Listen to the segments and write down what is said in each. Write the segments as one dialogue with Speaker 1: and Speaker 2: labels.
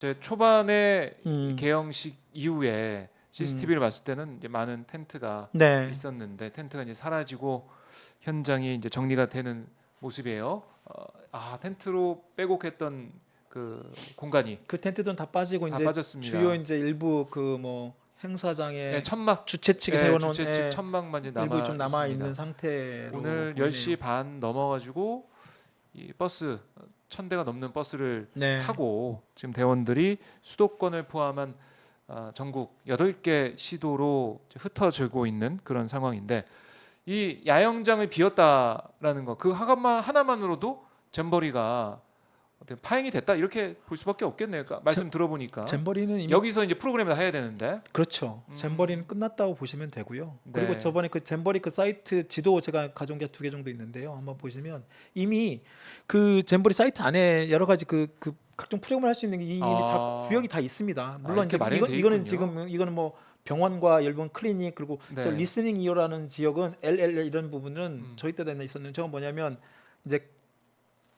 Speaker 1: 제 초반에
Speaker 2: 음.
Speaker 1: 개영식 이후에 CCTV를 봤을 때는 이제 많은 텐트가
Speaker 2: 네.
Speaker 1: 있었는데 텐트가 이제 사라지고 현장이 이제 정리가 되는 모습이에요. 텐트로 빼곡했던 그 공간이
Speaker 2: 그 텐트들은 다 빠지고
Speaker 1: 다
Speaker 2: 이제
Speaker 1: 빠졌습니다.
Speaker 2: 주요 이제 일부 그 뭐
Speaker 1: 네,
Speaker 2: 행사장에
Speaker 1: 천막,
Speaker 2: 주최 측이
Speaker 1: 네,
Speaker 2: 세워놓은
Speaker 1: 주최 측 천막만 이제
Speaker 2: 일부
Speaker 1: 남아
Speaker 2: 좀 남아 있는
Speaker 1: 있습니다.
Speaker 2: 상태로
Speaker 1: 오늘
Speaker 2: 보이네요.
Speaker 1: 10시 반 넘어가지고 이 버스 1000대가 넘는 버스를
Speaker 2: 네.
Speaker 1: 타고 지금 대원들이 수도권을 포함한 전국 8개 시도로 이제 흩어지고 있는 그런 상황인데 이 야영장을 비웠다라는 거 그 하나만으로도 잼버리가 어떻게 파행이 됐다 이렇게 볼 수밖에 없겠네요. 그러니까 말씀 들어보니까
Speaker 2: 잼버리는 이미
Speaker 1: 여기서 이제 프로그램을 다 해야 되는데
Speaker 2: 그렇죠. 잼버리는 끝났다고 보시면 되고요. 그리고
Speaker 1: 네.
Speaker 2: 저번에 그 잼버리 그 사이트 지도 제가 가져온 게 2개 정도 있는데요. 한번 보시면 이미 그 잼버리 사이트 안에 여러 가지 그 각종 프로그램을 할 수 있는 게 이미 다 구역이 다 있습니다. 물론
Speaker 1: 이렇게
Speaker 2: 이제
Speaker 1: 마련이 돼
Speaker 2: 이거는
Speaker 1: 있군요.
Speaker 2: 지금 이거는 뭐 병원과 일본 클리닉 그리고
Speaker 1: 네.
Speaker 2: 저 리스닝 이어라는 지역은 LL 이런 부분은 저희 때도 있었는데 저건 뭐냐면 이제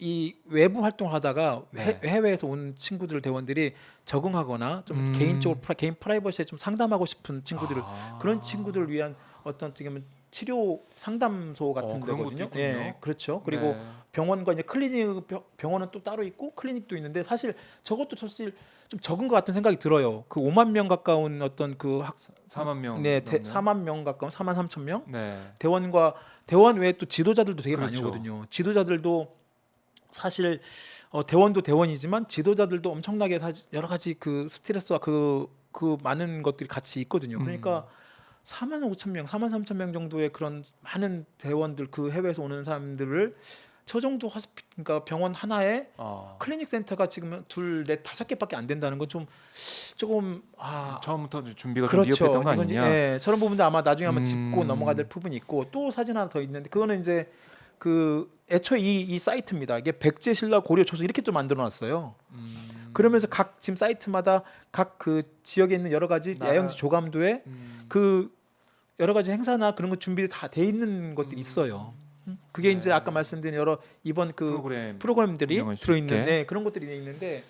Speaker 2: 이 외부 활동을 하다가
Speaker 1: 네.
Speaker 2: 해외에서 온 친구들 대원들이 적응하거나 좀 개인적으로 개인 프라이버시에 좀 상담하고 싶은 친구들을 그런 친구들을 위한 어떤 어떻게 보면 치료 상담소 같은
Speaker 1: 그런 것도
Speaker 2: 데거든요.
Speaker 1: 있군요.
Speaker 2: 예, 그렇죠. 그리고
Speaker 1: 네.
Speaker 2: 병원과 이제 클리닉 병원은 또 따로 있고 클리닉도 있는데 사실 저것도 사실 좀 적은 것 같은 생각이 들어요. 그 5만 명 가까운 어떤 그
Speaker 1: 4만 명
Speaker 2: 네,
Speaker 1: 넘는.
Speaker 2: 4만 명 가까운 4만 3천 명
Speaker 1: 네.
Speaker 2: 대원 외에 또 지도자들도 되게 많이
Speaker 1: 그렇죠.
Speaker 2: 오거든요. 지도자들도 사실 대원도 대원이지만 지도자들도 엄청나게 여러 가지 그 스트레스와 그 많은 것들이 같이 있거든요. 그러니까 4만 5천 명, 4만 3천 명 정도의 그런 많은 대원들 그 해외에서 오는 사람들을 저 정도 그러니까 병원 하나에 클리닉 센터가 지금 2, 4, 5개밖에 안 된다는 건 좀 조금
Speaker 1: 처음부터 준비가 좀
Speaker 2: 그렇죠.
Speaker 1: 미흡했던 거
Speaker 2: 이건 이제,
Speaker 1: 아니냐?
Speaker 2: 예, 저런 부분도 아마 나중에 한번 짚고 넘어가야 될 부분이 있고 또 사진 하나 더 있는데 그거는 이제 그 애초에 이 사이트입니다. 이게 백제 신라 고려 조선 이렇게 또 만들어놨어요. 그러면서 각 지금 사이트마다 각 그 지역에 있는 여러 가지 야영지 조감도에 그 여러 가지 행사나 그런 거 준비 다 돼 있는 것들이 있어요. 그게
Speaker 1: 네.
Speaker 2: 이제 아까 말씀드린 여러 이번 그 프로그램들이
Speaker 1: 운영할 수
Speaker 2: 들어있는
Speaker 1: 있게.
Speaker 2: 네, 그런 것들이 돼 있는데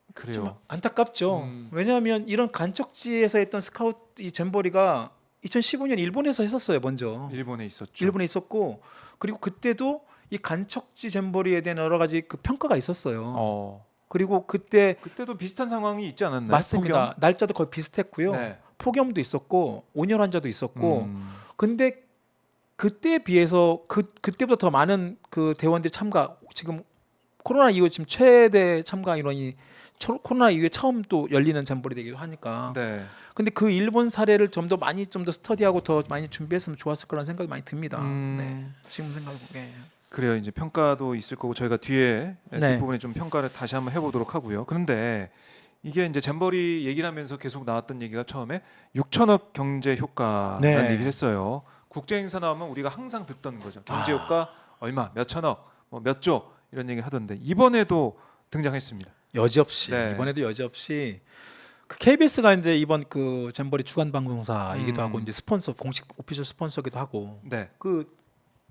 Speaker 2: 좀
Speaker 1: 그래요.
Speaker 2: 안타깝죠. 왜냐하면 이런 간척지에서 했던 스카우트 이 잼버리가 2015년 일본에서 했었어요. 먼저
Speaker 1: 일본에 있었죠.
Speaker 2: 일본에 있었고 그리고 그때도 이 간척지 잼버리에 대한 여러 가지 그 평가가 있었어요. 그리고
Speaker 1: 그때도 비슷한 상황이 있지 않았나요?
Speaker 2: 맞습니다. 날짜도 거의 비슷했고요.
Speaker 1: 네.
Speaker 2: 폭염도 있었고 온열 환자도 있었고 근데 그때에 비해서 그때보다 더 많은 그 대원들이 참가 지금 코로나 이후 지금 최대 참가 인원이 코로나 이후에 처음 또 열리는 잼버리 되기도 하니까.
Speaker 1: 네.
Speaker 2: 근데 그 일본 사례를 좀 더 많이 좀 더 스터디하고 더 많이 준비했으면 좋았을 거라는 생각이 많이 듭니다. 네. 지금 생각해보게.
Speaker 1: 그래요. 이제 평가도 있을 거고 저희가 뒤에
Speaker 2: 네.
Speaker 1: 뒷부분에 좀 평가를 다시 한번 해보도록 하고요. 그런데 이게 이제 잼버리 얘기를 하면서 계속 나왔던 얘기가 처음에 6천억 경제 효과라는
Speaker 2: 네.
Speaker 1: 얘기를 했어요. 국제 행사 나오면 우리가 항상 듣던 거죠. 경제 효과 얼마, 몇 천억, 뭐 몇 조 이런 얘기 하던데 이번에도 등장했습니다.
Speaker 2: 여지없이
Speaker 1: 네.
Speaker 2: 이번에도 여지없이 그 KBS가 이제 이번 그 잼버리 주간 방송사이기도 하고 이제 스폰서 공식 오피셜 스폰서기도 하고
Speaker 1: 네.
Speaker 2: 그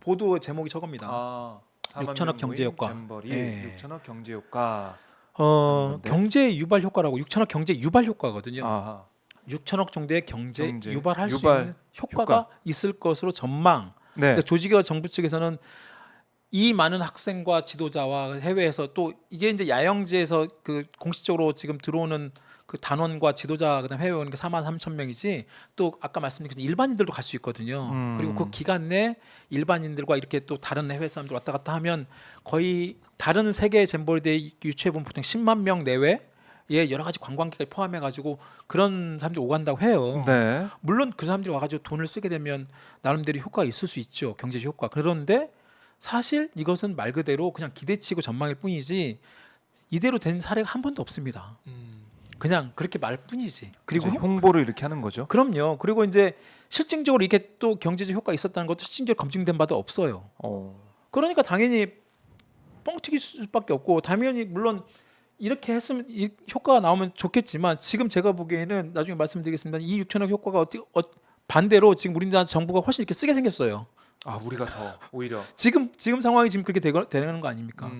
Speaker 2: 보도 제목이 저겁니다. 6천억 경제 효과.
Speaker 1: 잼버리
Speaker 2: 예.
Speaker 1: 6천억 경제 효과.
Speaker 2: 경제 유발 효과라고 6천억 경제 유발 효과거든요.
Speaker 1: 아하.
Speaker 2: 6천억 정도의 경제 유발할 수
Speaker 1: 유발
Speaker 2: 있는 효과가 있을 것으로 전망.
Speaker 1: 네.
Speaker 2: 근데 조직과 정부 측에서는 이 많은 학생과 지도자와 해외에서 또 이게 이제 야영지에서 그 공식적으로 지금 들어오는 그 단원과 지도자 그다음 해외 오는 게 4만 3천 명이지 또 아까 말씀드린 일반인들도 갈 수 있거든요. 그리고 그 기간 내 일반인들과 이렇게 또 다른 해외 사람들 왔다 갔다 하면 거의 다른 세계 잼버리대 유치해 보면 보통 10만 명 내외 예 여러 가지 관광객을 포함해 가지고 그런 사람들이 오간다고 해요.
Speaker 1: 네.
Speaker 2: 물론 그 사람들이 와가지고 돈을 쓰게 되면 나름대로 효과가 있을 수 있죠. 경제적 효과. 그런데 사실 이것은 말 그대로 그냥 기대치고 전망일 뿐이지 이대로 된 사례가 한 번도 없습니다. 그냥 그렇게 말 뿐이지. 그리고
Speaker 1: 홍보를 이렇게 하는 거죠.
Speaker 2: 그럼요. 그리고 이제 실증적으로 이렇게 또 경제적 효과가 있었다는 것도 실증적으로 검증된 바도 없어요. 그러니까 당연히 뻥튀기 수밖에 없고 당연히 물론 이렇게 했으면 이 효과가 나오면 좋겠지만 지금 제가 보기에는 나중에 말씀드리겠습니다. 이 6천억 효과가 반대로 지금 우리나라 정부가 훨씬 이렇게 쓰게 생겼어요.
Speaker 1: 우리가 더 오히려
Speaker 2: 지금 상황이 지금 그렇게 되는 거 아닙니까?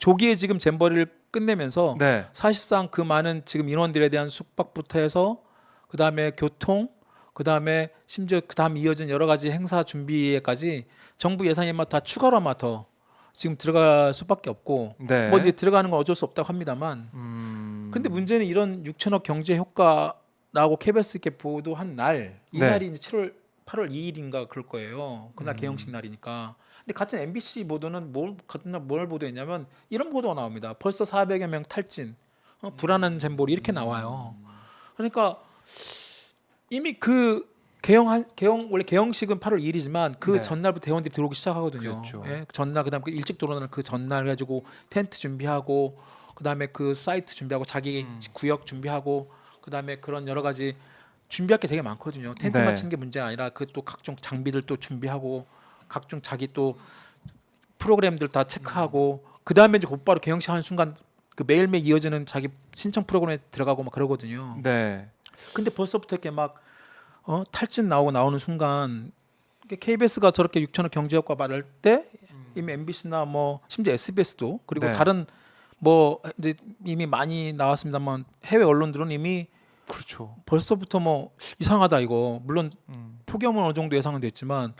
Speaker 2: 조기에 지금 잼버리를 끝내면서
Speaker 1: 네.
Speaker 2: 사실상 그 많은 지금 인원들에 대한 숙박부터 해서 그다음에 교통, 그다음에 심지어 그다음 이어진 여러 가지 행사 준비에까지 정부 예산이 막 다 추가로 아마 더 지금 들어갈 수밖에 없고
Speaker 1: 네.
Speaker 2: 뭐 이제 들어가는 건 어쩔 수 없다고 합니다만 근데 문제는 이런 6천억 경제 효과라고 KBS 이렇게 보도한 날 이날이 이제 8월 2일인가 그럴 거예요. 그날 개영식 날이니까. 근데 같은 MBC 보도는 같은 날 뭘 보도했냐면 이런 보도가 나옵니다. 벌써 400여 명 탈진, 불안한 잼볼이 이렇게 나와요. 그러니까 이미 그 개영 원래 개영식은 8월 2일이지만 그
Speaker 1: 네.
Speaker 2: 전날부터 대원들이 들어오기 시작하거든요.
Speaker 1: 그렇죠.
Speaker 2: 예, 전날 그다음 그 일찍 들어오는 그 전날 가지고 텐트 준비하고 그다음에 그 사이트 준비하고 자기 구역 준비하고 그다음에 그런 여러 가지 준비할 게 되게 많거든요. 텐트
Speaker 1: 네.
Speaker 2: 맞추는 게 문제가 아니라 그 또 각종 장비들 또 준비하고 각종 자기 또 프로그램들 다 체크하고 그다음에 이제 곧바로 개영식 하는 순간 그 매일매일 이어지는 자기 신청 프로그램에 들어가고 막 그러거든요.
Speaker 1: 네.
Speaker 2: 근데 벌써부터 이렇게 막 탈진 나오는 순간 KBS가 저렇게 6천억 경제 효과 받을 때 이미 MBC나 뭐 심지어 SBS도 그리고
Speaker 1: 네.
Speaker 2: 다른 뭐 이제 이미 많이 나왔습니다만 해외 언론들은 이미
Speaker 1: 그렇죠.
Speaker 2: 벌써부터 뭐 이상하다 이거 물론
Speaker 1: 음.
Speaker 2: 폭염은 어느 정도 예상은 됐지만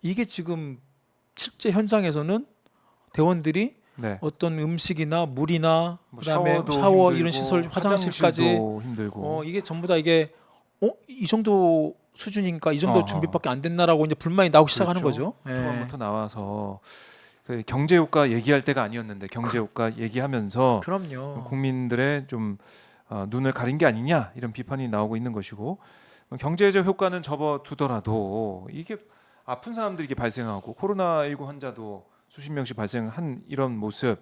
Speaker 2: 이게 지금 실제 현장에서는 대원들이
Speaker 1: 네.
Speaker 2: 어떤 음식이나 물이나
Speaker 1: 뭐
Speaker 2: 그다음에
Speaker 1: 샤워도
Speaker 2: 샤워
Speaker 1: 힘들고,
Speaker 2: 이런 시설 화장실까지
Speaker 1: 화장실도 힘들고.
Speaker 2: 이게 전부 다 이게 이 정도 수준이니까 이 정도
Speaker 1: 어허.
Speaker 2: 준비밖에 안 됐나라고 이제 불만이 나오기 시작하는
Speaker 1: 그렇죠.
Speaker 2: 거죠. 예.
Speaker 1: 초반부터 나와서 그 경제 효과 얘기할 때가 아니었는데 경제 효과 얘기하면서
Speaker 2: 그럼요.
Speaker 1: 국민들의 좀 눈을 가린 게 아니냐 이런 비판이 나오고 있는 것이고 경제적 효과는 접어두더라도 이게 아픈 사람들이 이게 발생하고 코로나19 환자도 수십 명씩 발생한 이런 모습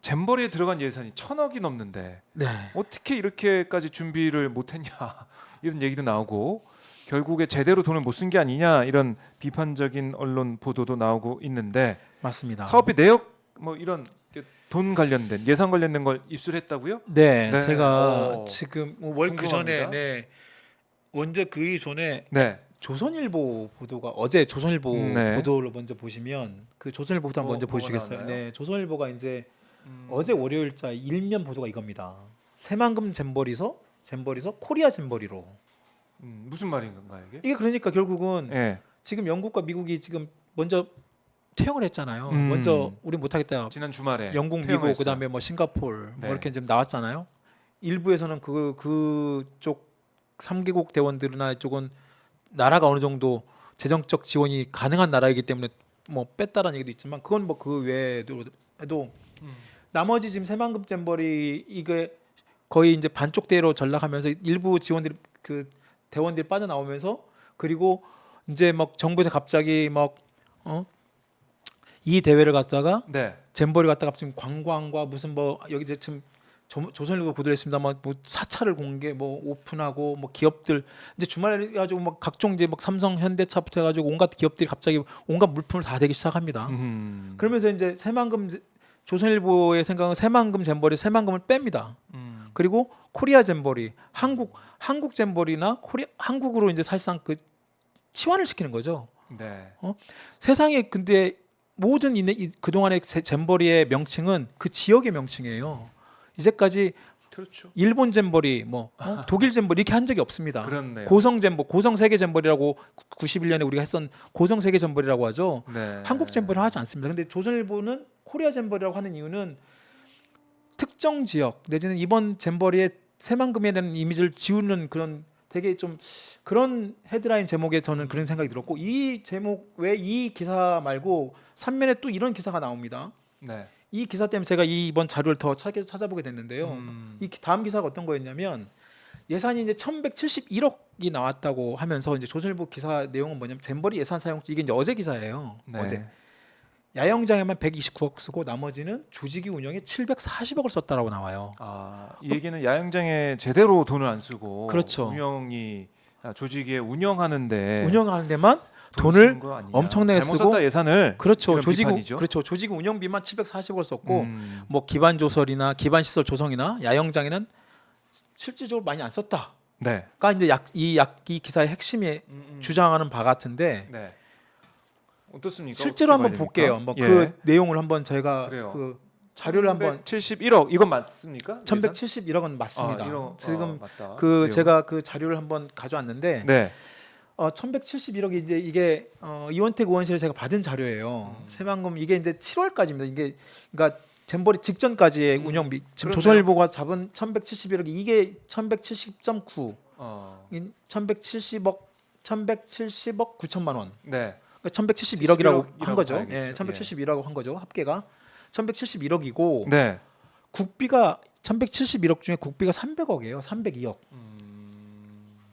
Speaker 1: 잼버리에 들어간 예산이 1,000억이 넘는데
Speaker 2: 네.
Speaker 1: 어떻게 이렇게까지 준비를 못했냐 이런 얘기도 나오고 결국에 제대로 돈을 못 쓴 게 아니냐 이런 비판적인 언론 보도도 나오고 있는데
Speaker 2: 맞습니다.
Speaker 1: 사업비 내역 뭐 이런 돈 관련된 예산 관련된 걸 입수했다고요?
Speaker 2: 네,
Speaker 1: 네.
Speaker 2: 제가 지금 월 그 전에
Speaker 1: 궁금합니다.
Speaker 2: 먼저 그 전에
Speaker 1: 네.
Speaker 2: 조선일보 보도가 어제 조선일보
Speaker 1: 네.
Speaker 2: 보도를 먼저 보시면 그 조선일보부터
Speaker 1: 뭐,
Speaker 2: 먼저
Speaker 1: 뭐가
Speaker 2: 보시겠어요?
Speaker 1: 나왔나요?
Speaker 2: 네, 조선일보가 이제 어제 월요일자 일면 보도가 이겁니다. 새만금 잼버리서 코리아 잼버리로.
Speaker 1: 무슨 말인가요 이게?
Speaker 2: 이게 그러니까 결국은
Speaker 1: 네.
Speaker 2: 지금 영국과 미국이 지금 먼저 퇴영을 했잖아요.
Speaker 1: 음.
Speaker 2: 먼저 우리 못하겠다.
Speaker 1: 지난 주말에
Speaker 2: 영국, 미국,
Speaker 1: 퇴영을
Speaker 2: 그다음에 뭐 싱가포르
Speaker 1: 네.
Speaker 2: 뭐 이렇게 좀 나왔잖아요. 일부에서는 그쪽 3개국 대원들이나 이쪽은 나라가 어느 정도 재정적 지원이 가능한 나라이기 때문에 뭐 뺐다라는 얘기도 있지만 그건 뭐 그 외에도 나머지 지금 새만금 잼버리 이게 거의 이제 반쪽 대로 전락하면서 일부 지원들이 그 대원들이 빠져나오면서 그리고 이제 막 정부에서 갑자기 막 이 대회를 갖다가
Speaker 1: 네.
Speaker 2: 잼버리 갖다가 지금 관광과 무슨 뭐 여기 지금 조선일보 보도를 했습니다만 뭐 사찰을 공개 뭐 오픈하고 뭐 기업들 이제 주말에 가지고 막 각종 이제 막 삼성 현대차부터 해가지고 온갖 기업들이 갑자기 온갖 물품을 다 대기 시작합니다. 그러면서 이제 새만금 조선일보의 생각은 새만금 잼버리 새만금을 뺍니다. 그리고 코리아 잼버리 한국 잼버리나 한국으로 이제 사실상 그 치환을 시키는 거죠.
Speaker 1: 네.
Speaker 2: 세상에 근데 모든 그동안의 잼버리의 명칭은 그 지역의 명칭이에요. 이제까지
Speaker 1: 그렇죠.
Speaker 2: 일본 잼버리, 독일 잼버리 이렇게 한 적이 없습니다.
Speaker 1: 그렇네요.
Speaker 2: 고성 세계 잼버리라고 91년에 우리가 했던 고성 세계 잼버리라고 하죠.
Speaker 1: 네.
Speaker 2: 한국 잼버리 하지 않습니다. 근데 조선일보는 코리아 잼버리라고 하는 이유는 특정 지역 내지는 이번 잼버리의 새만금에 대한 이미지를 지우는 그런 되게 좀 그런 헤드라인 제목에 저는 그런 생각이 들었고 이 제목 왜 이 기사 말고 3면에 또 이런 기사가 나옵니다.
Speaker 1: 네.
Speaker 2: 이 기사 때문에 제가 이번 자료를 더 찾아보게 됐는데요. 이 다음 기사가 어떤 거였냐면 예산이 이제 1,171억이 나왔다고 하면서 이제 조선일보 기사 내용은 뭐냐면 잼버리 예산 사용 이게 이제 어제 기사예요.
Speaker 1: 네.
Speaker 2: 어제 야영장에만 129억 쓰고 나머지는 조직위 운영에 740억을 썼다라고 나와요.
Speaker 1: 이 얘기는 야영장에 제대로 돈을 안 쓰고
Speaker 2: 그렇죠.
Speaker 1: 조직에 운영하는데
Speaker 2: 운영하는 데만
Speaker 1: 돈
Speaker 2: 돈을
Speaker 1: 쓴 거 아니냐.
Speaker 2: 엄청나게
Speaker 1: 잘못
Speaker 2: 쓰고
Speaker 1: 썼다 예산을
Speaker 2: 그렇죠.
Speaker 1: 이런
Speaker 2: 조직
Speaker 1: 비판이죠.
Speaker 2: 그렇죠. 조직 운영비만 740억을 썼고
Speaker 1: 음.
Speaker 2: 뭐 기반 조설이나 기반 시설 조성이나 야영장에는 실질적으로 많이 안 썼다.
Speaker 1: 네.
Speaker 2: 그러니까 이제 이 기사의 핵심이 주장하는 바 같은데
Speaker 1: 네. 어떻습니까?
Speaker 2: 실제로
Speaker 1: 어떻게
Speaker 2: 한번
Speaker 1: 봐야
Speaker 2: 볼게요.
Speaker 1: 됩니까?
Speaker 2: 한번 그 내용을 한번 제가
Speaker 1: 그래요.
Speaker 2: 그 자료를 한번
Speaker 1: 171억 이건 맞습니까?
Speaker 2: 1171억은 맞습니다. 지금
Speaker 1: 맞다.
Speaker 2: 그
Speaker 1: 내용.
Speaker 2: 제가 그 자료를 한번 가져왔는데
Speaker 1: 네.
Speaker 2: 1171억이 이제 이게 이원택 의원실에 제가 받은 자료예요. 새만금 이게 이제 7월까지입니다. 이게 그러니까 잼버리 직전까지의 운영비. 지금
Speaker 1: 그렇네요.
Speaker 2: 조선일보가 잡은 1171억이 이게 1170.9,
Speaker 1: 어.
Speaker 2: 1170억 9천만 원.
Speaker 1: 네.
Speaker 2: 그러니까 1171억이라고 한 거죠.
Speaker 1: 봐야겠죠.
Speaker 2: 예, 1171억이라고 한 거죠. 합계가 1171억이고
Speaker 1: 네.
Speaker 2: 국비가 1171억 중에 국비가 300억이에요. 302억.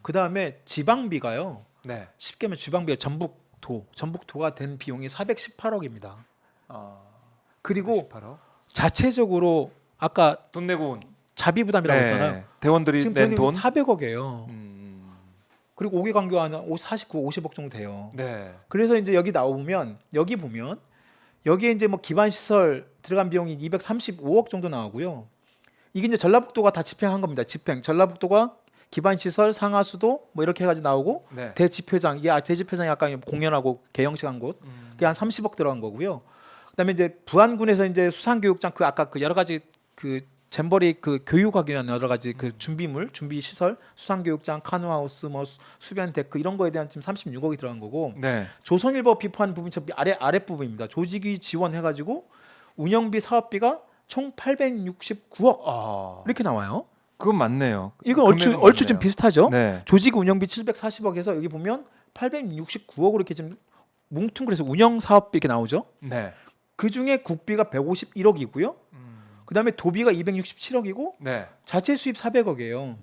Speaker 2: 그 다음에 지방비가요.
Speaker 1: 네.
Speaker 2: 쉽게 하면 지방비가 전북도가 된 비용이 418억입니다. 그리고
Speaker 1: 18억.
Speaker 2: 자체적으로 아까
Speaker 1: 돈 내고 온
Speaker 2: 자비부담이라고 했잖아요.
Speaker 1: 대원들이
Speaker 2: 지금
Speaker 1: 낸
Speaker 2: 돈
Speaker 1: 돈.
Speaker 2: 400억이에요. 그리고 5개 관계하면 49, 50억 정도 돼요.
Speaker 1: 네.
Speaker 2: 그래서 이제 여기 나오면 여기 보면 여기에 이제 뭐 기반 시설 들어간 비용이 235억 정도 나오고요. 이게 이제 전라북도가 다 집행한 겁니다. 집행. 전라북도가 기반 시설 상하수도 뭐 이렇게 해가지고 나오고
Speaker 1: 네.
Speaker 2: 대집회장 이게 대집회장이 아까 공연하고 개영식 한 곳 그게 한 30억 들어간 거고요. 그다음에 이제 부안군에서 이제 수상교육장 그 아까 그 여러 가지 그 잼버리 그 교육하기 위한 여러 가지 그 준비물, 준비 시설, 수상교육장, 카누하우스, 뭐 수변 데크 이런 거에 대한 지금 36억이 들어간 거고.
Speaker 1: 네.
Speaker 2: 조선일보 비판 부분 저 아래 부분입니다. 조직위 지원해가지고 운영비 사업비가 총 869억 이렇게 나와요.
Speaker 1: 그건 맞네요.
Speaker 2: 이건
Speaker 1: 금액은
Speaker 2: 얼추 좀
Speaker 1: 맞네요.
Speaker 2: 비슷하죠.
Speaker 1: 네.
Speaker 2: 조직 운영비 740억에서 여기 보면 869억으로 이렇게 좀 뭉퉁그려서 운영 사업비 이렇게 나오죠.
Speaker 1: 네.
Speaker 2: 그 중에 국비가 151억이고요. 그다음에 도비가 267억이고
Speaker 1: 네.
Speaker 2: 자체 수입 400억이에요.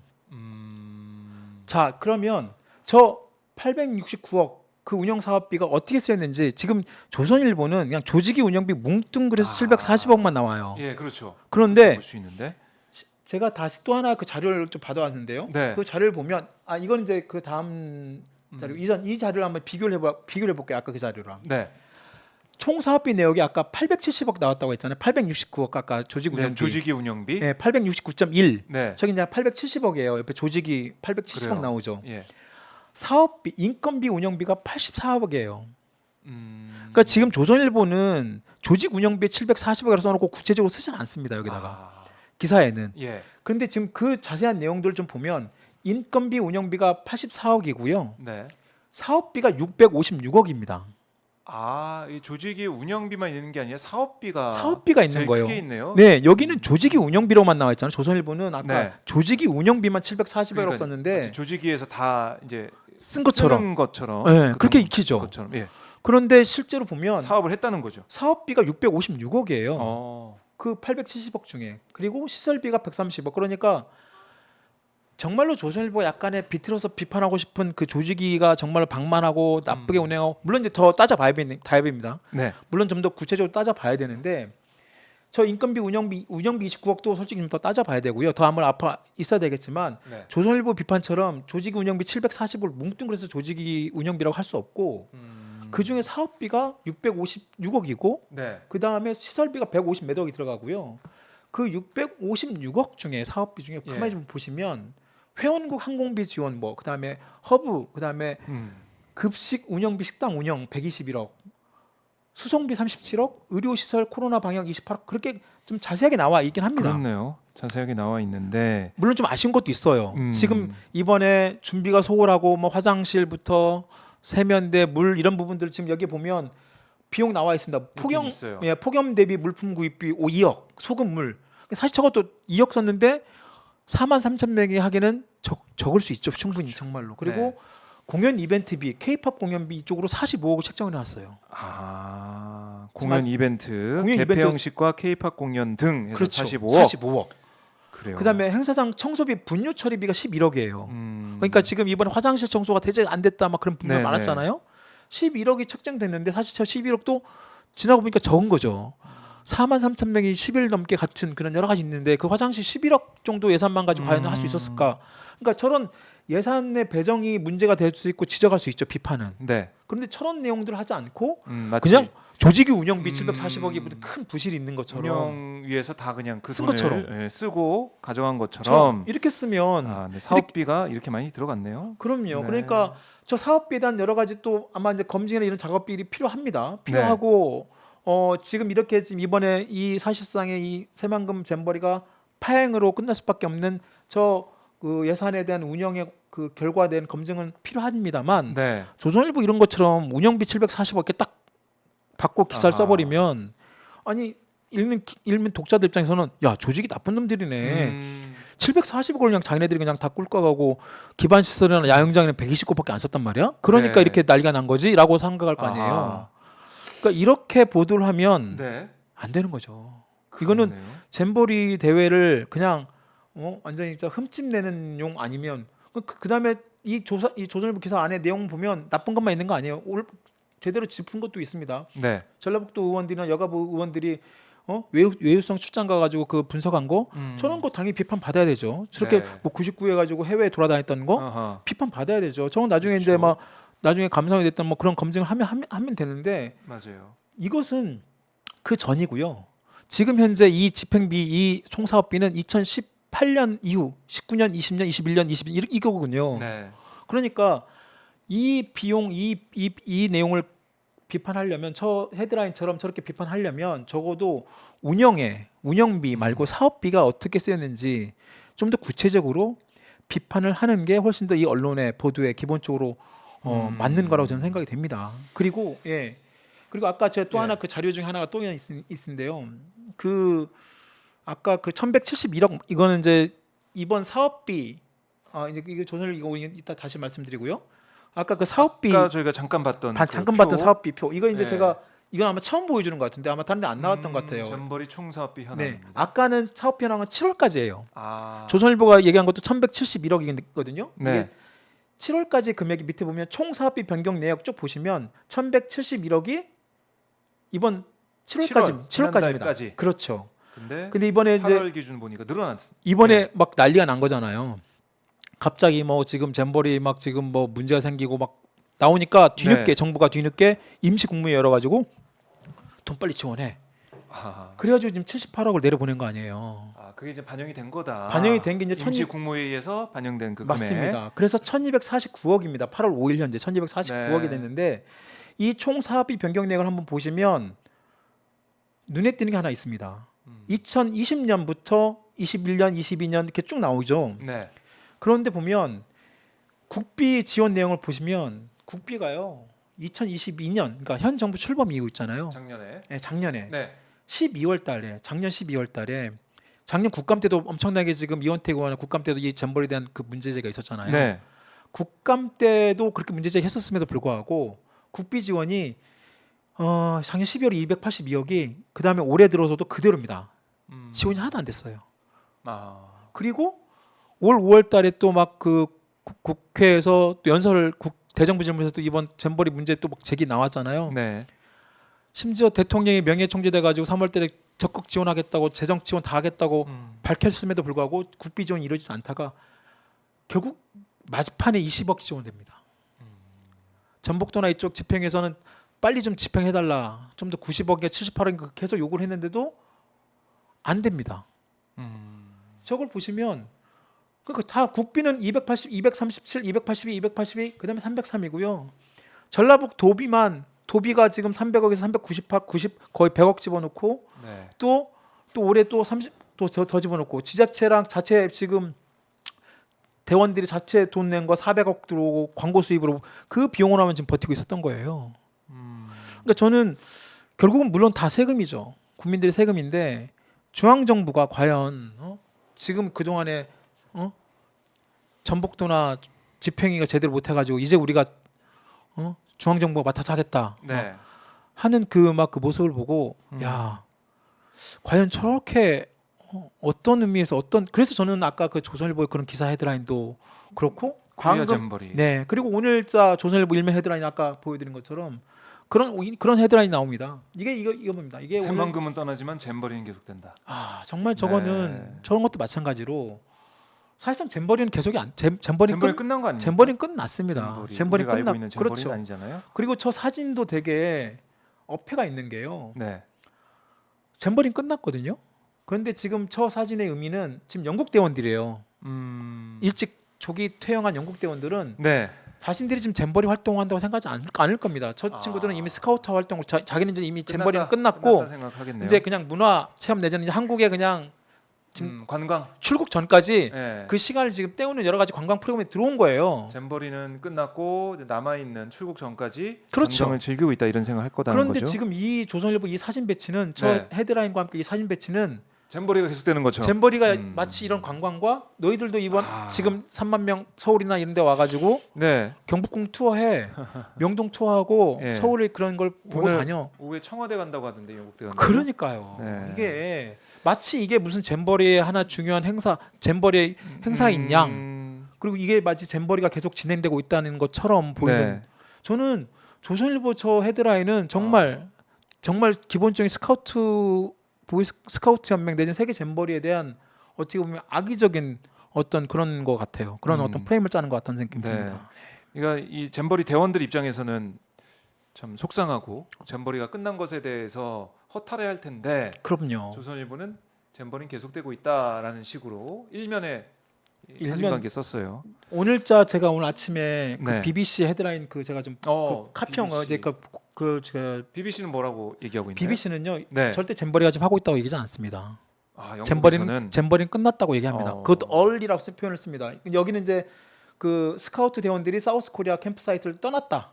Speaker 2: 자, 그러면 저 869억 그 운영 사업비가 어떻게 쓰였는지 지금 조선일보는 그냥 조직위 운영비 뭉뚱그려서 740억만 나와요.
Speaker 1: 예, 그렇죠.
Speaker 2: 그런데
Speaker 1: 볼 수 있는데.
Speaker 2: 제가 다시 또 하나 그 자료를 좀 받아왔는데요.
Speaker 1: 네.
Speaker 2: 그 자료를 보면 이건 이제 그 다음 자료 이전 이 자료를 한번 비교를 해볼게요. 아까 그 자료랑.
Speaker 1: 네.
Speaker 2: 총 사업비 내역이 아까 870억 나왔다고 했잖아요. 869억 아까 조직 운영비.
Speaker 1: 네, 조직위 운영비.
Speaker 2: 네, 869.1.
Speaker 1: 네.
Speaker 2: 저기 이제 870억이에요. 옆에 조직이 870억
Speaker 1: 그래요.
Speaker 2: 나오죠.
Speaker 1: 예.
Speaker 2: 사업비, 인건비 운영비가 84억이에요. 그러니까 지금 조선일보는 조직 운영비에 740억이라고 써놓고 구체적으로 쓰진 않습니다. 여기다가 기사에는.
Speaker 1: 예.
Speaker 2: 그런데 지금 그 자세한 내용들을 좀 보면 인건비 운영비가 84억이고요.
Speaker 1: 네.
Speaker 2: 사업비가 656억입니다.
Speaker 1: 이 조직위 운영비만 있는 게 아니라 사업비가
Speaker 2: 사업비가 있는
Speaker 1: 제일
Speaker 2: 거예요.
Speaker 1: 크게 있네요.
Speaker 2: 네, 여기는 조직위 운영비로만 나와 있잖아요. 조선일보는 아까
Speaker 1: 네.
Speaker 2: 조직위 운영비만 740억을
Speaker 1: 그러니까
Speaker 2: 썼는데
Speaker 1: 조직위에서 다 이제
Speaker 2: 쓴 것처럼.
Speaker 1: 쓰는 것처럼.
Speaker 2: 네, 그렇게
Speaker 1: 그런
Speaker 2: 익히죠.
Speaker 1: 것처럼. 예.
Speaker 2: 그런데 실제로 보면
Speaker 1: 사업을 했다는 거죠.
Speaker 2: 사업비가 656억이에요.
Speaker 1: 어.
Speaker 2: 그 870억 중에. 그리고 시설비가 130억. 그러니까 정말로 조선일보 약간의 비틀어서 비판하고 싶은 그 조직위가 정말 방만하고 나쁘게 운영하고 물론 이제 더 따져봐야 됩니다.
Speaker 1: 네.
Speaker 2: 물론 좀 더 구체적으로 따져봐야 되는데 저 인건비 운영비 29억도 솔직히 좀 더 따져봐야 되고요. 더 한번 앞으로 있어야 되겠지만
Speaker 1: 네.
Speaker 2: 조선일보 비판처럼 조직위 운영비 740을 뭉뚱그려서 조직위 운영비라고 할 수 없고 그 중에 사업비가 656억이고
Speaker 1: 네.
Speaker 2: 그 다음에 시설비가 150 몇 억이 들어가고요. 그 656억 중에 사업비 중에 가만히 좀 보시면 회원국 항공비 지원 그 다음에 허브 그 다음에 급식 운영비 식당 운영 121억 수송비 37억 의료시설 코로나 방역 28억 그렇게 좀 자세하게 나와 있긴 합니다.
Speaker 1: 그렇네요. 자세하게 나와 있는데
Speaker 2: 물론 좀 아쉬운 것도 있어요. 지금 이번에 준비가 소홀하고 뭐 화장실부터 세면대 물 이런 부분들 지금 여기 보면 비용 나와 있습니다. 폭염
Speaker 1: 있어요.
Speaker 2: 폭염 대비 물품 구입비 2억 소금물 사실 저것도 2억 썼는데 43,000명이 하기는 적을 수 있죠. 충분히
Speaker 1: 그렇죠.
Speaker 2: 정말로. 그리고
Speaker 1: 네.
Speaker 2: 공연 이벤트비 K-팝 공연비 이쪽으로 45억을 책정을 해놨어요.
Speaker 1: 공연 이벤트,
Speaker 2: 공연
Speaker 1: 개폐
Speaker 2: 이벤트-
Speaker 1: 형식과 K-팝 공연 등 해서
Speaker 2: 그렇죠.
Speaker 1: 45억.
Speaker 2: 45억.
Speaker 1: 그래요.
Speaker 2: 그다음에 행사장 청소비 분유 처리비가 11억이에요. 그러니까 지금 이번에 화장실 청소가 대체 안 됐다 막 그런 분들
Speaker 1: 네,
Speaker 2: 많았잖아요. 11억이 책정됐는데 사실 저 11억도 지나고 보니까 적은 거죠. 43,000명이 10일 넘게 같은 그런 여러 가지 있는데 그 화장실 11억 정도 예산만 가지고 과연 할 수 있었을까? 그러니까 저런 예산의 배정이 문제가 될 수 있고 지적할 수 있죠. 비판은.
Speaker 1: 네.
Speaker 2: 그런데 저런 내용들을 하지 않고
Speaker 1: 맞지.
Speaker 2: 그냥 조직위 운영비 740억이 무슨 큰 부실이 있는 것처럼
Speaker 1: 운영 위해서 다 그냥 그
Speaker 2: 쓴
Speaker 1: 돈을
Speaker 2: 것처럼.
Speaker 1: 쓰고 가져간 것처럼
Speaker 2: 이렇게 쓰면
Speaker 1: 네, 사업비가 이렇게 많이 들어갔네요.
Speaker 2: 그럼요.
Speaker 1: 네.
Speaker 2: 그러니까 저 사업비에 대한 여러 가지 또 아마 이제 검증이나 이런 작업비들이 필요합니다. 필요하고 지금 이렇게 지금 이번에 이 사실상의 이 새만금 잼버리가 파행으로 끝날 수밖에 없는 그 예산에 대한 운영의 그 결과에 대한 검증은 필요합니다만
Speaker 1: 네.
Speaker 2: 조선일보 이런 것처럼 운영비 740억 이렇게 딱 받고 기사를
Speaker 1: 아하.
Speaker 2: 써버리면 아니 읽는 독자들 입장에서는 야 조직이 나쁜 놈들이네. 740억을 그냥 자기네들이 그냥 다 꿀까가고 기반 시설이나 야영장에는 129밖에 안 썼단 말이야. 그러니까
Speaker 1: 네.
Speaker 2: 이렇게 난리가 난 거지라고 생각할 거 아니에요.
Speaker 1: 아하.
Speaker 2: 그러니까 이렇게 보도를 하면
Speaker 1: 네.
Speaker 2: 안 되는 거죠. 이거는
Speaker 1: 그러네요.
Speaker 2: 잼버리 대회를 그냥 완전히 진짜 흠집 내는 용 아니면 그다음에 이 조선일보 기사 안에 내용 보면 나쁜 것만 있는 거 아니에요. 제대로 짚은 것도 있습니다.
Speaker 1: 네.
Speaker 2: 전라북도 의원들이나 여가부 의원들이 외유성 출장 가가지고 그 분석한 거 저런 거 당연히 비판 받아야 되죠. 저렇게
Speaker 1: 네.
Speaker 2: 뭐 99 해가지고 해외에 돌아다녔던 거
Speaker 1: 아하.
Speaker 2: 비판 받아야 되죠. 저건 나중에
Speaker 1: 그렇죠.
Speaker 2: 이제 막 나중에 감사원이 됐던 뭐 그런 검증을 하면 되는데
Speaker 1: 맞아요.
Speaker 2: 이것은 그 전이고요. 지금 현재 이 집행비, 이 총사업비는 2018년 이후 19년, 20년, 21년, 22년 이거군요.
Speaker 1: 네.
Speaker 2: 그러니까 이 비용, 이 내용을 비판하려면 저 헤드라인처럼 저렇게 비판하려면 적어도 운영비 말고 사업비가 어떻게 쓰였는지 좀 더 구체적으로 비판을 하는 게 훨씬 더 이 언론의 보도에 기본적으로 맞는 거라고 저는 생각이 됩니다. 그리고 그리고 아까 제가 또
Speaker 1: 예.
Speaker 2: 하나 그 자료 중에 하나가 또 있는데요. 그 아까 그 1171억 이거는 이제 이번 사업비 이제 이거 조선을 이거 이따 다시 말씀드리고요. 아까 그 사업비
Speaker 1: 아까 저희가 잠깐 봤던
Speaker 2: 잠깐
Speaker 1: 그
Speaker 2: 봤던
Speaker 1: 표.
Speaker 2: 사업비표 이거 이제
Speaker 1: 네.
Speaker 2: 제가 이건 아마 처음 보여주는 것 같은데 아마 다른 데 안 나왔던 것 같아요.
Speaker 1: 잼버리 총사업비
Speaker 2: 네,
Speaker 1: 현황입니다.
Speaker 2: 아까는 사업비 현황은 7월까지예요.
Speaker 1: 아.
Speaker 2: 조선일보가 얘기한 것도 1171억이거든요.
Speaker 1: 네.
Speaker 2: 이게 7월까지 금액이 밑에 보면 총 사업비 변경 내역 쭉 보시면 1171억이 이번 7월까지입니다.
Speaker 1: 지난달까지.
Speaker 2: 그렇죠.
Speaker 1: 근데
Speaker 2: 이번에 이제
Speaker 1: 8월 기준 보니까 늘어났.
Speaker 2: 이번에
Speaker 1: 네.
Speaker 2: 막 난리가 난 거잖아요. 갑자기 뭐 지금 잼버리 막 지금 뭐 문제가 생기고 막 나오니까 뒤늦게
Speaker 1: 네.
Speaker 2: 정부가 뒤늦게 임시 국무회 열어가지고 돈 빨리 지원해.
Speaker 1: 아.
Speaker 2: 그래가지고 지금 78억을 내려보낸 거 아니에요.
Speaker 1: 그게 이제 반영이 된 거다.
Speaker 2: 반영이 된 게 이제
Speaker 1: 임시 국무회의에서 반영된 그 금액.
Speaker 2: 맞습니다. 그래서 1249억입니다. 8월 5일 현재 1249억이
Speaker 1: 네.
Speaker 2: 됐는데 이 총 사업비 변경 내역을 한번 보시면 눈에 띄는 게 하나 있습니다. 2020년부터 21년, 22년 이렇게 쭉 나오죠.
Speaker 1: 네.
Speaker 2: 그런데 보면 국비 지원 내용을 보시면 국비가요. 2022년 그러니까 현 정부 출범 이후 있잖아요.
Speaker 1: 작년에.
Speaker 2: 네, 작년에
Speaker 1: 네.
Speaker 2: 12월 달에 작년 12월 달에 작년 국감 때도 엄청나게 지금 이원택 의원 국감 때도 이 잼버리에 대한 그 문제제가 있었잖아요.
Speaker 1: 네.
Speaker 2: 국감 때도 그렇게 문제제기 했었음에도 불구하고 국비 지원이 작년 12월에 282억이 그 다음에 올해 들어서도 그대로입니다. 지원이 하나도 안 됐어요.
Speaker 1: 아.
Speaker 2: 그리고 올 5월 달에 또 막 그 국회에서 또 연설 대정부 질문에서 또 이번 잼버리 문제 또 막 제기 나왔잖아요.
Speaker 1: 네.
Speaker 2: 심지어 대통령이 명예총재돼 가지고 3월 달에 적극 지원하겠다고 재정 지원 다 하겠다고 밝혔음에도 불구하고 국비 지원이 이루어지지 않다가 결국 마지판에 20억 지원됩니다. 전북도나 이쪽 집행에서는 빨리 좀 집행해달라. 좀 더 90억에 78억인가 계속 요구를 했는데도 안 됩니다. 저걸 보시면 그러니까 다 국비는 280, 237, 282, 282 그다음에 303이고요. 전라북 도비가 지금 300억에서 398, 90 거의 100억 집어넣고
Speaker 1: 네.
Speaker 2: 또 올해 또 30 또 더 집어넣고 지자체랑 자체 지금 대원들이 자체 돈 낸 거 400억 들어오고 광고 수입으로 그 비용을 하면 지금 버티고 있었던 거예요. 그러니까 저는 결국은 물론 다 세금이죠. 국민들의 세금인데 중앙 정부가 과연 지금 그 동안에 전북도나 집행위가 제대로 못해가지고 이제 우리가 중앙 정부가 맡아서 하겠다
Speaker 1: 네.
Speaker 2: 하는 그 모습을 보고 야 과연 저렇게 어떤 의미에서 그래서 저는 아까 그 조선일보의 그런 기사 헤드라인도 그렇고
Speaker 1: 코리아 잼버리.
Speaker 2: 네 그리고 오늘자 조선일보 일면 헤드라인 아까 보여드린 것처럼 그런 헤드라인이 나옵니다. 이거 뭡니다. 이게 오늘
Speaker 1: 새만금은 떠나지만 잼버리는 계속된다.
Speaker 2: 정말 저거는 저런 것도 마찬가지로 사실상 잼버리는 계속이
Speaker 1: 잼버리 끝난 거 아닙니까?
Speaker 2: 잼버리는 끝났습니다. 잼버리
Speaker 1: 우리가 알고
Speaker 2: 끝났
Speaker 1: 있는 잼버리는
Speaker 2: 그렇죠.
Speaker 1: 아니잖아요.
Speaker 2: 그리고 저 사진도 되게 어폐가 있는 게요.
Speaker 1: 네.
Speaker 2: 잼버리는 끝났거든요. 그런데 지금 저 사진의 의미는 지금 영국 대원들이에요. 일찍 조기 퇴영한 영국 대원들은
Speaker 1: 네.
Speaker 2: 자신들이 지금 잼버리 활동한다고 생각하지 않을 겁니다. 저
Speaker 1: 아.
Speaker 2: 친구들은 이미 스카우트 활동을 자기는 이제 이미 잼버리는
Speaker 1: 끝났다
Speaker 2: 끝났고
Speaker 1: 생각하겠네요.
Speaker 2: 이제 그냥 문화 체험 내지는 이제 한국에 그냥 지금
Speaker 1: 관광.
Speaker 2: 출국 전까지
Speaker 1: 예.
Speaker 2: 그 시간을 지금 때우는 여러 가지 관광 프로그램이 들어온 거예요.
Speaker 1: 잼버리는 끝났고 남아 있는 출국 전까지
Speaker 2: 그렇죠.
Speaker 1: 관광을 즐기고 있다 이런 생각할 거다는
Speaker 2: 그런데
Speaker 1: 거죠.
Speaker 2: 지금 이 조선일보 이 사진 배치는 저
Speaker 1: 네.
Speaker 2: 헤드라인과 함께 이 사진 배치는
Speaker 1: 잼버리가 계속되는 거죠.
Speaker 2: 잼버리가 마치 이런 관광과 너희들도 이번 지금 3만 명 서울이나 이런 데 와가지고
Speaker 1: 네.
Speaker 2: 경복궁 투어해 명동 투어하고
Speaker 1: 예.
Speaker 2: 서울에 그런 걸 보고
Speaker 1: 오늘
Speaker 2: 다녀.
Speaker 1: 오후에 청와대 간다고 하던데 영국대 간다고.
Speaker 2: 그러니까요.
Speaker 1: 네.
Speaker 2: 이게 마치 이게 무슨 잼버리의 하나 중요한 행사, 잼버리의 행사인 양. 그리고 이게 마치 잼버리가 계속 진행되고 있다는 것처럼 보이는.
Speaker 1: 네.
Speaker 2: 저는 조선일보 저 헤드라인은 정말 정말 기본적인 스카우트 연맹 내지는 세계 잼버리에 대한 어떻게 보면 악의적인 어떤 그런 것 같아요. 그런 어떤 프레임을 짜는 것 같다는 생각이
Speaker 1: 네.
Speaker 2: 듭니다.
Speaker 1: 그러니까 이 잼버리 대원들 입장에서는 참 속상하고 잼버리가 끝난 것에 대해서 허탈해할 텐데
Speaker 2: 그럼요.
Speaker 1: 조선일보는 잼버리는 계속되고 있다라는 식으로 일면에
Speaker 2: 일면-
Speaker 1: 사진관계 썼어요.
Speaker 2: 오늘자 제가 오늘 아침에 그
Speaker 1: 네.
Speaker 2: BBC 헤드라인 그 제가 좀 그 카평
Speaker 1: BBC.
Speaker 2: 이제 그 제가
Speaker 1: BBC는 뭐라고 얘기하고 있나요?
Speaker 2: BBC는요
Speaker 1: 네.
Speaker 2: 절대 잼버리가 지금 하고 있다고 얘기하지 않습니다.
Speaker 1: 아,
Speaker 2: 잼버리는
Speaker 1: 영국에서는
Speaker 2: 끝났다고 얘기합니다. 그것도 early라고 표현을 씁니다. 여기는 이제 그 스카우트 대원들이 사우스 코리아 캠프 사이트를 떠났다.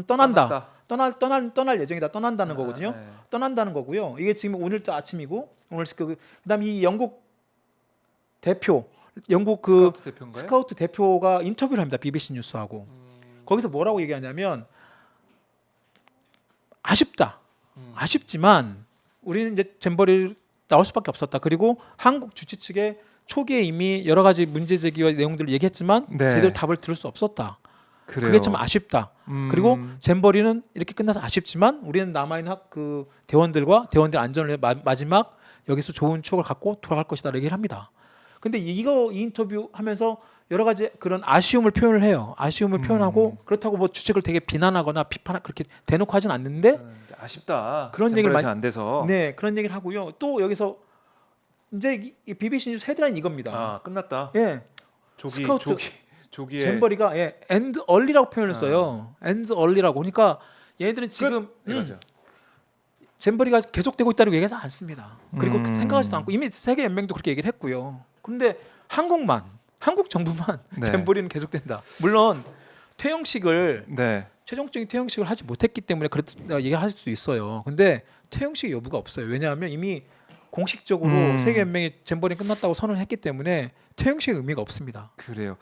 Speaker 2: 떠난다. 떠날 예정이다. 떠난다는 거거든요.
Speaker 1: 네.
Speaker 2: 떠난다는 거고요. 이게 지금 오늘자 아침이고 오늘 그다음 이 영국 대표 영국 그
Speaker 1: 스카우트 대표인가요?
Speaker 2: 스카우트 대표가 인터뷰를 합니다. BBC 뉴스하고 거기서 뭐라고 얘기하냐면 아쉽지만 우리는 이제 잼버리 나올 수밖에 없었다. 그리고 한국 주최 측에 초기에 이미 여러 가지 문제 제기와 내용들을 얘기했지만
Speaker 1: 네.
Speaker 2: 제대로 답을 들을 수 없었다.
Speaker 1: 그래요.
Speaker 2: 그게 참 아쉽다. 그리고
Speaker 1: 음.
Speaker 2: 잼버리는 이렇게 끝나서 아쉽지만 우리는 남아있는 그 대원들과 대원들 안전을 위해 마지막 여기서 좋은 추억을 갖고 돌아갈 것이다 얘기를 합니다. 근데 이 인터뷰 하면서 여러 가지 그런 아쉬움을 표현을 해요. 아쉬움을 표현하고 그렇다고 뭐 주책을 되게 비난하거나 비판하 그렇게 대놓고 하진 않는데
Speaker 1: 아쉽다.
Speaker 2: 그런 얘기를
Speaker 1: 잼버리가 안 돼서.
Speaker 2: 네 그런 얘기를 하고요. 또 여기서 이제 이 BBC 뉴스 헤드라인 이겁니다.
Speaker 1: 아, 끝났다.
Speaker 2: 예, 스카우트
Speaker 1: 조기에
Speaker 2: 잼버리가 end early라고 표현을 써요. end early라고. 그러니까 얘네들은 지금
Speaker 1: 이거죠.
Speaker 2: 잼버리가 계속되고 있다고 얘기하지 않습니다. 그리고
Speaker 1: 음.
Speaker 2: 생각하지도 않고 이미 세계 연맹도 그렇게 얘기를 했고요. 그런데 한국 정부만
Speaker 1: 네.
Speaker 2: 잼버리는 계속된다. 물론 퇴영식을
Speaker 1: 네.
Speaker 2: 최종적인 퇴영식을 하지 못했기 때문에 그렇다 얘기할 수도 있어요. 근데 퇴영식 여부가 없어요. 왜냐하면 이미 공식적으로 세계 연맹이 잼버리 끝났다고 선언을 했기 때문에 퇴영식의 의미가 없습니다.
Speaker 1: 그래요.